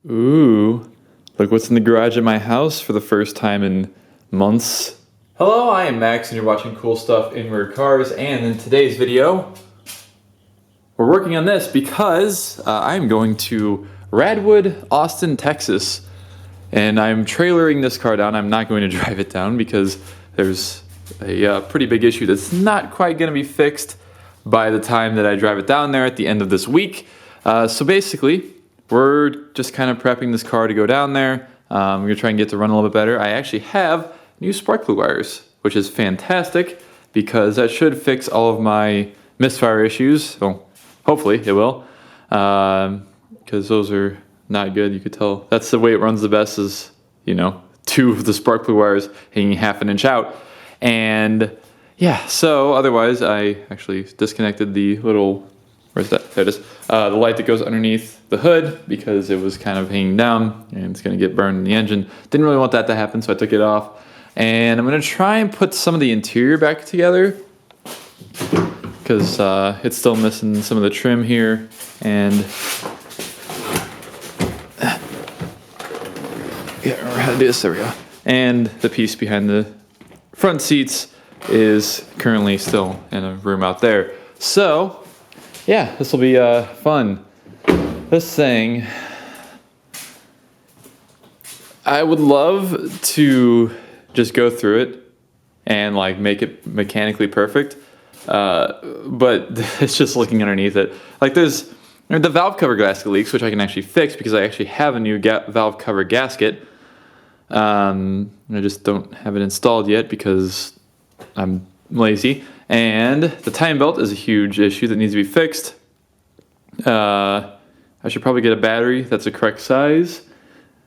Ooh, look what's in the garage at my house for the first time in months. Hello, I am Max and you're watching Cool Stuff in Weird Cars, and in today's video, we're working on this because I'm going to Radwood, Austin, Texas, and I'm trailering this car down. I'm not going to drive it down because there's a pretty big issue that's not quite going to be fixed by the time that I drive it down there at the end of this week. So basically, we're just kind of prepping this car to go down there. I'm gonna try and get to run a little bit better. I actually have new spark plug wires, which is fantastic because that should fix all of my misfire issues. Well, hopefully it will, because those are not good. You could tell that's the way it runs the best is, you know, two of the spark plug wires hanging half an inch out. And yeah, so otherwise I actually disconnected the little, where's that? There it is. The light that goes underneath the hood because it was kind of hanging down and it's going to get burned in the engine. Didn't really want that to happen, so I took it off. And I'm going to try and put some of the interior back together because it's still missing some of the trim here. And yeah, remember how to do this. There we go. And the piece behind the front seats is currently still in a room out there. So yeah, this will be fun. This thing, I would love to just go through it and like make it mechanically perfect, but it's just looking underneath it. Like there's the valve cover gasket leaks, which I can actually fix because I actually have a new valve cover gasket. I just don't have it installed yet because I'm lazy. And the time belt is a huge issue that needs to be fixed. I should probably get a battery that's the correct size.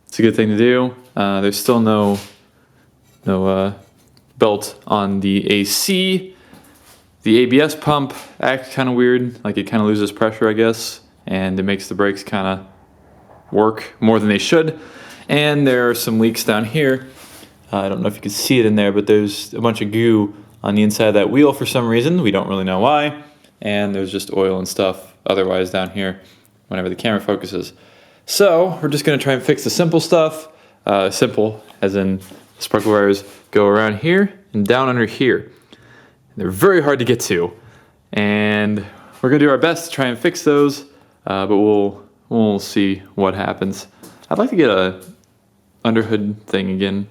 It's a good thing to do. There's still no belt on the AC. The ABS pump acts kind of weird, like it kind of loses pressure, I guess, and it makes the brakes kind of work more than they should. And there are some leaks down here. I don't know if you can see it in there, but there's a bunch of goo on the inside of that wheel for some reason. We don't really know why. And there's just oil and stuff otherwise down here whenever the camera focuses. So we're just gonna try and fix the simple stuff. Simple as in spark wires go around here and down under here. They're very hard to get to. And we're gonna do our best to try and fix those, but we'll see what happens. I'd like to get a underhood thing again.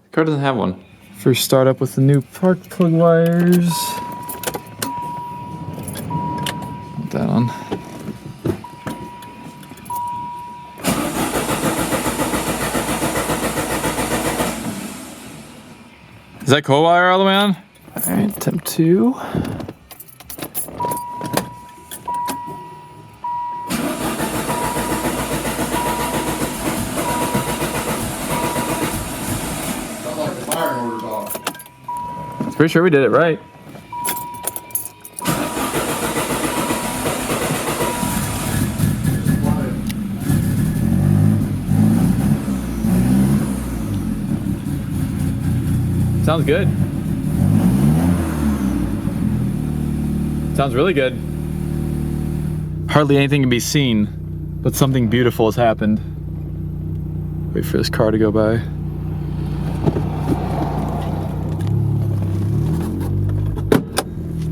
The car doesn't have one. First start up with the new spark plug wires. Put that on. Is that coil wire all the way on? All right, attempt 2. Pretty sure we did it right. Sounds good. Sounds really good. Hardly anything can be seen, but something beautiful has happened. Wait for this car to go by.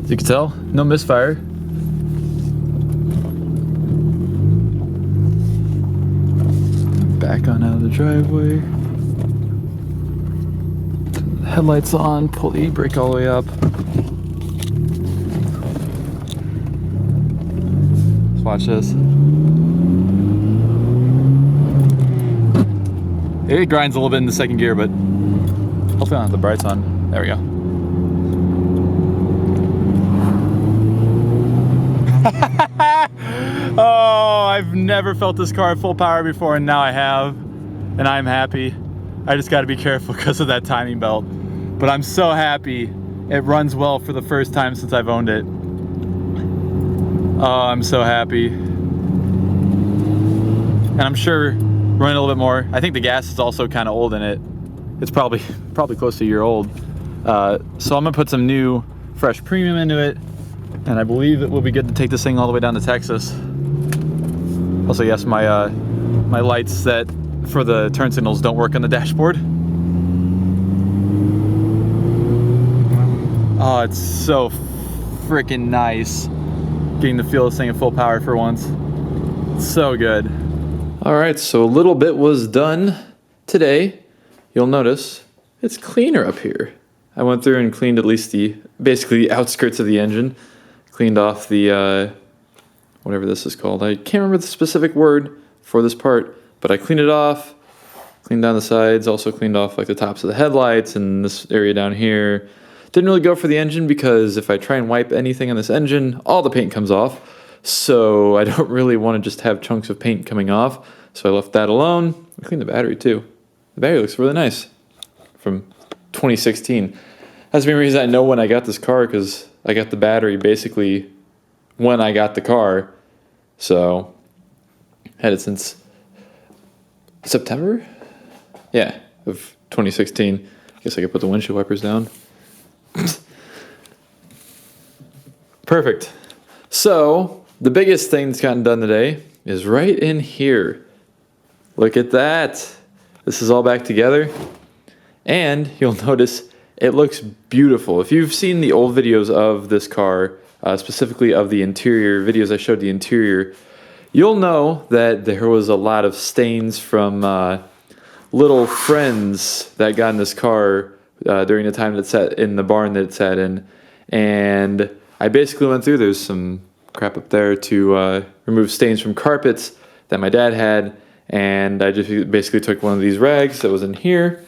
As you can tell, no misfire. Back on out of the driveway. Turn the headlights on, pull the e-brake all the way up. Let's watch this. It grinds a little bit in the second gear, but hopefully I don't have the brights on. There we go. Oh, I've never felt this car at full power before, and now I have, and I'm happy. I just got to be careful because of that timing belt, but I'm so happy. It runs well for the first time since I've owned it. Oh, I'm so happy. And I'm sure running a little bit more. I think the gas is also kind of old in it. It's probably close to a year old. So I'm gonna put some new fresh premium into it, and I believe it will be good to take this thing all the way down to Texas. Also, yes, my my lights that for the turn signals don't work on the dashboard. Oh, it's so freaking nice getting to feel this thing at full power for once. It's so good. All right, so a little bit was done today. You'll notice it's cleaner up here. I went through and cleaned at least basically the outskirts of the engine. Cleaned off the, whatever this is called. I can't remember the specific word for this part, but I cleaned it off, cleaned down the sides, also cleaned off like the tops of the headlights and this area down here. Didn't really go for the engine because if I try and wipe anything on this engine, all the paint comes off. So I don't really want to just have chunks of paint coming off. So I left that alone. I cleaned the battery too. The battery looks really nice from 2016. That's the main reason I know when I got this car, because I got the battery basically when I got the car. So had it since September? Yeah, of 2016. I guess I could put the windshield wipers down. Perfect. So the biggest thing that's gotten done today is right in here. Look at that. This is all back together. And you'll notice it looks beautiful. If you've seen the old videos of this car, specifically of the interior, videos I showed the interior, you'll know that there was a lot of stains from little friends that got in this car during the time that it sat in the barn that it sat in. And I basically went through, there's some crap up there to remove stains from carpets that my dad had. And I just basically took one of these rags that was in here,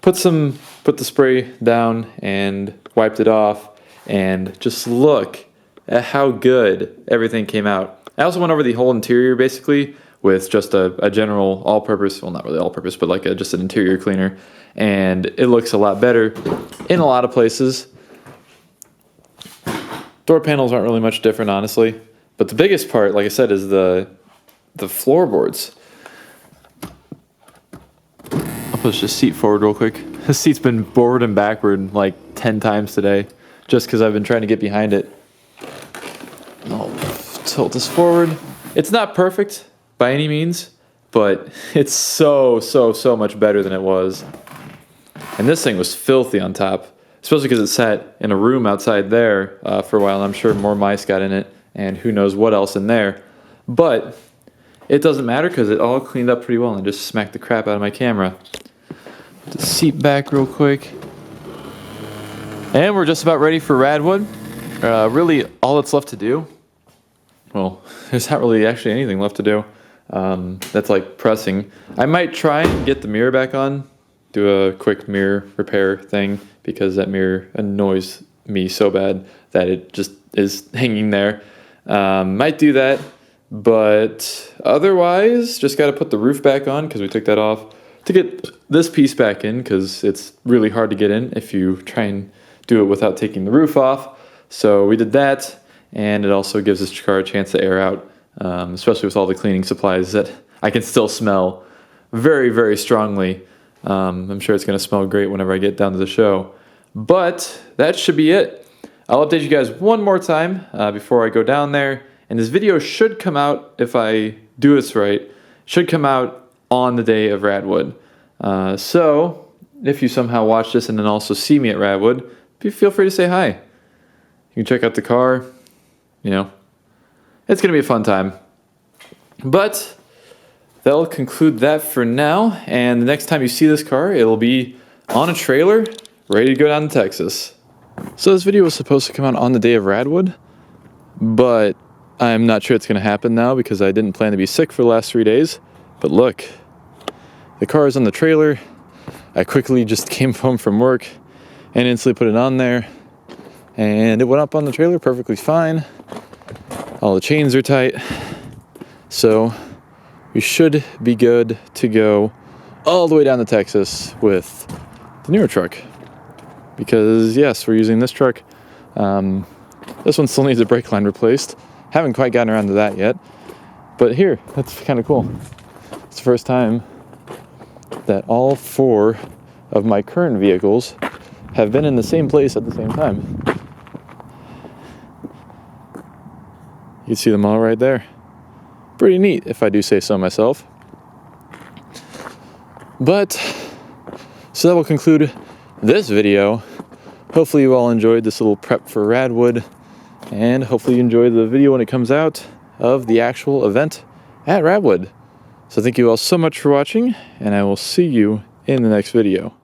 put the spray down and wiped it off, and just look at how good everything came out. I also went over the whole interior basically with just a general all-purpose, well, not really all-purpose, but like just an interior cleaner, and it looks a lot better in a lot of places. Door panels aren't really much different, honestly, but the biggest part, like I said, is the floorboards. I'll push this seat forward real quick. This seat's been forward and backward like 10 times today, just because I've been trying to get behind it. I'll tilt this forward. It's not perfect by any means, but it's so much better than it was. And this thing was filthy on top, especially because it sat in a room outside there for a while, and I'm sure more mice got in it, and who knows what else in there. But it doesn't matter because it all cleaned up pretty well, and I just smacked the crap out of my camera. Put the seat back real quick. And we're just about ready for Radwood. Really, all that's left to do, well, there's not really actually anything left to do. That's like pressing. I might try and get the mirror back on, do a quick mirror repair thing, because that mirror annoys me so bad that it just is hanging there. Might do that, but otherwise, just got to put the roof back on because we took that off to get this piece back in, because it's really hard to get in if you try and do it without taking the roof off. So we did that, and it also gives this car a chance to air out, especially with all the cleaning supplies that I can still smell very strongly. I'm sure it's going to smell great whenever I get down to the show. But that should be it. I'll update you guys one more time before I go down there. And this video should come out, if I do this right, should come out on the day of Radwood. So if you somehow watch this and then also see me at Radwood, feel free to say hi. You can check out the car. You know, it's going to be a fun time. But that'll conclude that for now. And the next time you see this car, it'll be on a trailer, ready to go down to Texas. So this video was supposed to come out on the day of Radwood, but I'm not sure it's going to happen now because I didn't plan to be sick for the last 3 days. But look, the car is on the trailer. I quickly just came home from work and instantly put it on there, and it went up on the trailer perfectly fine. All the chains are tight, so we should be good to go all the way down to Texas with the newer truck. Because yes, we're using this truck. This one still needs a brake line replaced. Haven't quite gotten around to that yet, but here, that's kind of cool. It's the first time that all 4 of my current vehicles have been in the same place at the same time. You can see them all right there. Pretty neat, if I do say so myself. But, so that will conclude this video. Hopefully you all enjoyed this little prep for Radwood, and hopefully you enjoy the video when it comes out of the actual event at Radwood. So thank you all so much for watching, and I will see you in the next video.